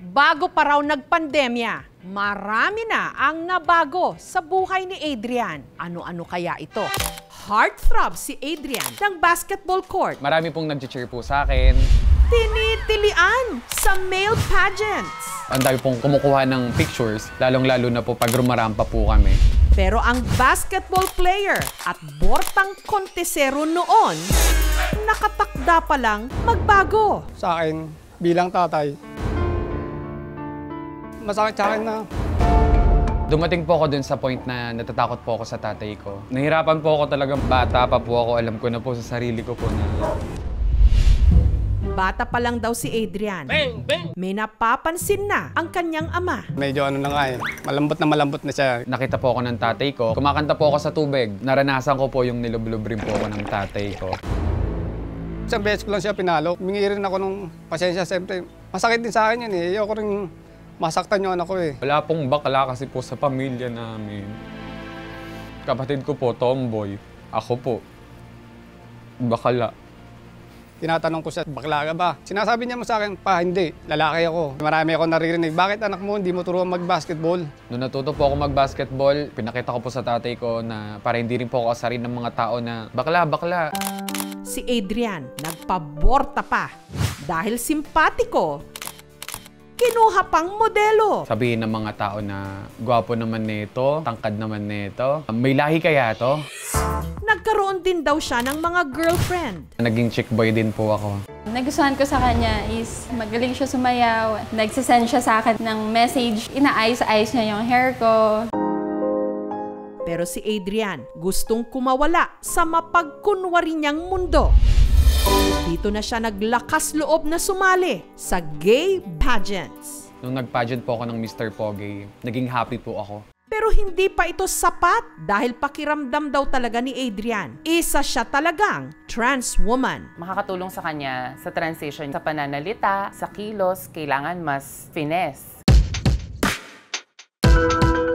Bago pa raw nagpandemya, marami na ang nabago sa buhay ni Adrian. Ano-ano kaya ito? Heartthrob si Adrian ng basketball court. Marami pong nag-cheer po sa akin. Tinitilian sa male pageants. Ang dami pong kumukuha ng pictures, lalong-lalo na po pag rumarampa po kami. Pero ang basketball player at bortang kontesero noon, nakatakda pa lang magbago. Sa akin, bilang tatay, masakit sa akin na. Dumating po ako dun sa point na natatakot po ako sa tatay ko. Nahirapan po ako talagang bata pa po ako. Alam ko na po sa sarili ko po na... Bata pa lang daw si Adrian. Bang, bang. May napapansin na ang kanyang ama. Medyo ano na nga eh, malambot na siya. Nakita po ako ng tatay ko. Kumakanta po ako sa tubig. Naranasan ko po yung nilublob rin po ako ng tatay ko. Isang beses ko lang siya pinalo. Humingi rin ako ng pasensya. Siyempre, masakit din sa akin yun eh. Ayoko rin masaktan yung anak ko eh. Wala pong bakla kasi po sa pamilya namin. Kapatid ko po, tomboy. Ako po, bakla. Tinatanong ko siya, bakla ka ba? Sinasabi niya mo sa akin, pa, hindi. Lalaki ako. Marami ako naririnig. Bakit anak mo hindi mo turuan mag-basketball? Noong natuto po ako mag-basketball, pinakita ko po sa tatay ko na para hindi rin po ako asarin ng mga tao na bakla. Si Adrian nagpaborta pa dahil simpatiko. Kinuha pang modelo. Sabihin ng mga tao na gwapo naman nito, tangkad naman nito. May lahi kaya to? Nagkaroon din daw siya ng mga girlfriend. Naging chick boy din po ako. Nagustuhan ko sa kanya is magaling siya sumayaw. Nagsisend siya sa akin ng message. Inaayos-ayos niya yung hair ko. Pero si Adrian gustong kumawala sa mapagkunwari niyang mundo. Dito na siya naglakas loob na sumali sa gay pageants. Nung nag-pageant po ako ng Mr. Pogi, naging happy po ako. Pero hindi pa ito sapat dahil pakiramdam daw talaga ni Adrian. Isa siya talagang trans woman. Makakatulong sa kanya sa transition sa pananalita, sa kilos, kailangan mas finesse.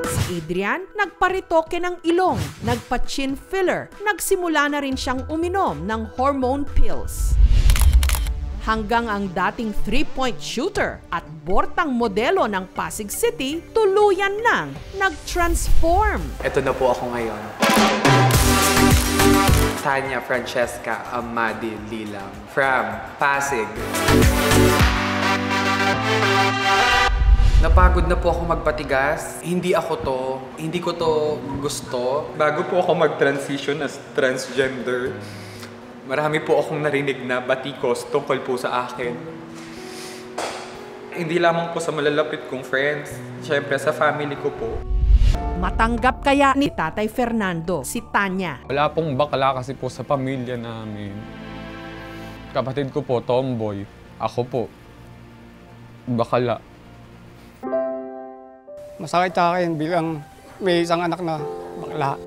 Si Adrian nagparitoke ng ilong, nagpa-chin filler, nagsimula na rin siyang uminom ng hormone pills. Hanggang ang dating 3-point shooter at bortang modelo ng Pasig City, tuluyan nang nag-transform. Ito na po ako ngayon. Tanya Francesca Amadi Lilang from Pasig. Napagod na po ako magpatigas. Hindi ko to gusto. Bago po ako mag-transition as transgender, marami po akong narinig na batikos tungkol po sa akin. Hindi lamang po sa malalapit kong friends, syempre sa family ko po. Matanggap kaya ni Tatay Fernando si Tanya? Wala pong bakla kasi po sa pamilya namin. Kapatid ko po, tomboy. Ako po, bakla. Masakit sa akin bilang may isang anak na bakla.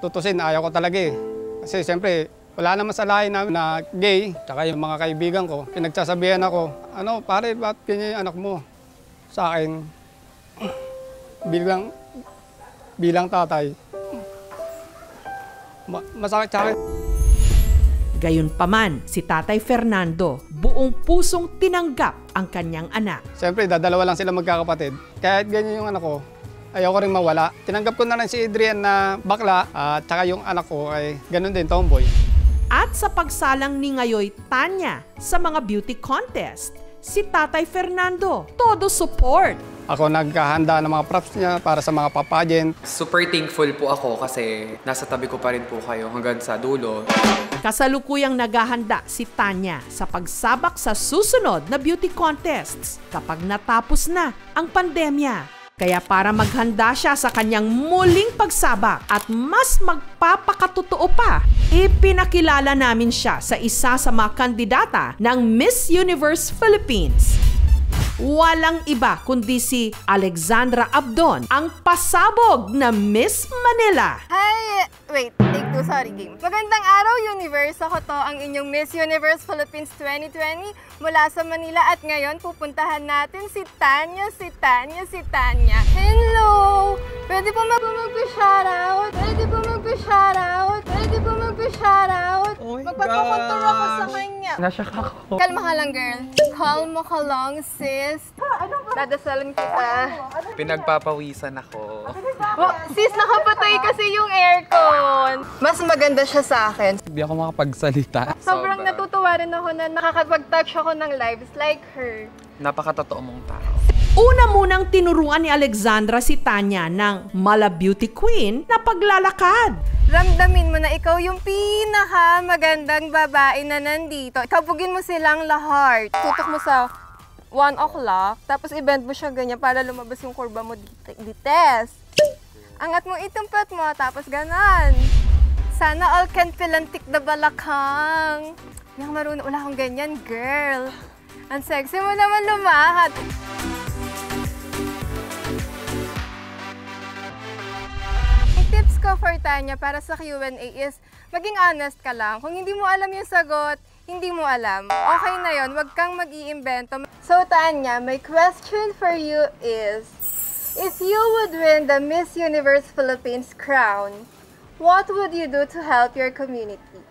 Tutusin, ayaw ko talaga eh. Kasi siyempre, wala naman sa lahi namin na gay. Tsaka yung mga kaibigan ko, pinagsasabihan ako, ano, pare, ba't ganyan yung anak mo? Sa akin, bilang tatay, masakit sa akin. Gayunpaman, si Tatay Fernando, buong pusong tinanggap ang kanyang anak. Siyempre, dadalawa lang sila magkakapatid. Kahit ganyan yung anak ko, ayaw ko rin mawala. Tinanggap ko na lang si Adrian na bakla at saka yung anak ko ay ganun din, tomboy. At sa pagsalang ni ngayoy Tanya sa mga beauty contest, si Tatay Fernando, todo support. Ako naghahanda ng mga props niya para sa mga papageant. Super thankful po ako kasi nasa tabi ko pa rin po kayo hanggang sa dulo. Kasalukuyang naghahanda si Tanya sa pagsabak sa susunod na beauty contests kapag natapos na ang pandemya. Kaya para maghanda siya sa kanyang muling pagsabak at mas magpapakatotoo pa, ipinakilala namin siya sa isa sa mga kandidata ng Miss Universe Philippines. Walang iba kundi si Alexandra Abdon, ang pasabog na Miss Manila. Hi! Wait, take two, sorry game. Magandang araw, Universe! Ako to, ang inyong Miss Universe Philippines 2020 mula sa Manila at ngayon pupuntahan natin si Tanya. Hello! Pwede po mag-shoutout? Magpapakontour ako sa kanya. Nasyak ako. Kalma ka lang, girl. Kalma ka lang, sis. Dadasalan kita. Pinagpapawisan ako. Sis, nakapatay kasi yung aircon. Mas maganda siya sa akin. Hindi ako makapagsalita. Sobrang natutuwa rin ako na nakakapag-touch ako ng lives like her. Napakatotoo mong tao. Una munang tinuruan ni Alexandra si Tanya ng Mala Beauty Queen na paglalakad. Ramdamin mo na ikaw yung pinakamagandang babae na nandito. Kabugin mo silang lahat. Tutok mo sa 1 o'clock, tapos i-bend mo siya ganyan para lumabas yung kurba mo dites. Angat mo itumpat mo, tapos ganon. Sana all can pilantik the balakang. Hindi ako marunong, wala akong ganyan, girl. Ang sexy mo naman lumahat. Tips ko for Tanya para sa Q&A is maging honest ka lang. Kung hindi mo alam yung sagot, hindi mo alam. Okay na yon, wag kang mag-iimbento. So Tanya, my question for you is, if you would win the Miss Universe Philippines crown, what would you do to help your community?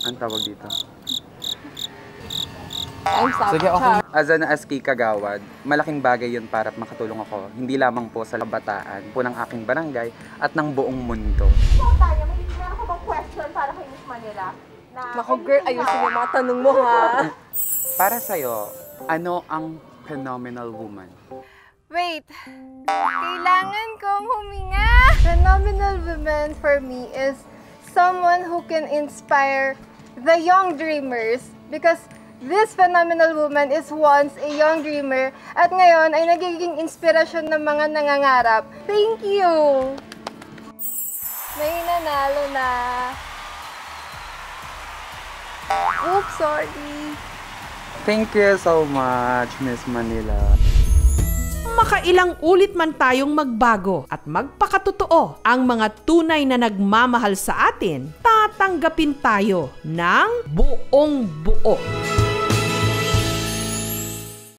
Ang tawag dito? Sige, okay. As an SK Kagawad, malaking bagay yun para makatulong ako, hindi lamang po sa kabataan po ng aking barangay at ng buong mundo. So Tanya, meron ko bang question para kay Miss Manila? Naku girl, ayusin yung mga tanong mo ha. Para sa'yo, ano ang phenomenal woman? Wait, kailangan kong huminga. Phenomenal woman for me is someone who can inspire the young dreamers because this phenomenal woman is once a young dreamer at ngayon ay nagiging inspirasyon ng mga nangangarap. Thank you! May nanalo na. Oops, sorry. Thank you so much, Miss Manila. Makailang ulit man tayong magbago at magpakatotoo, ang mga tunay na nagmamahal sa atin, tatanggapin tayo ng buong buo.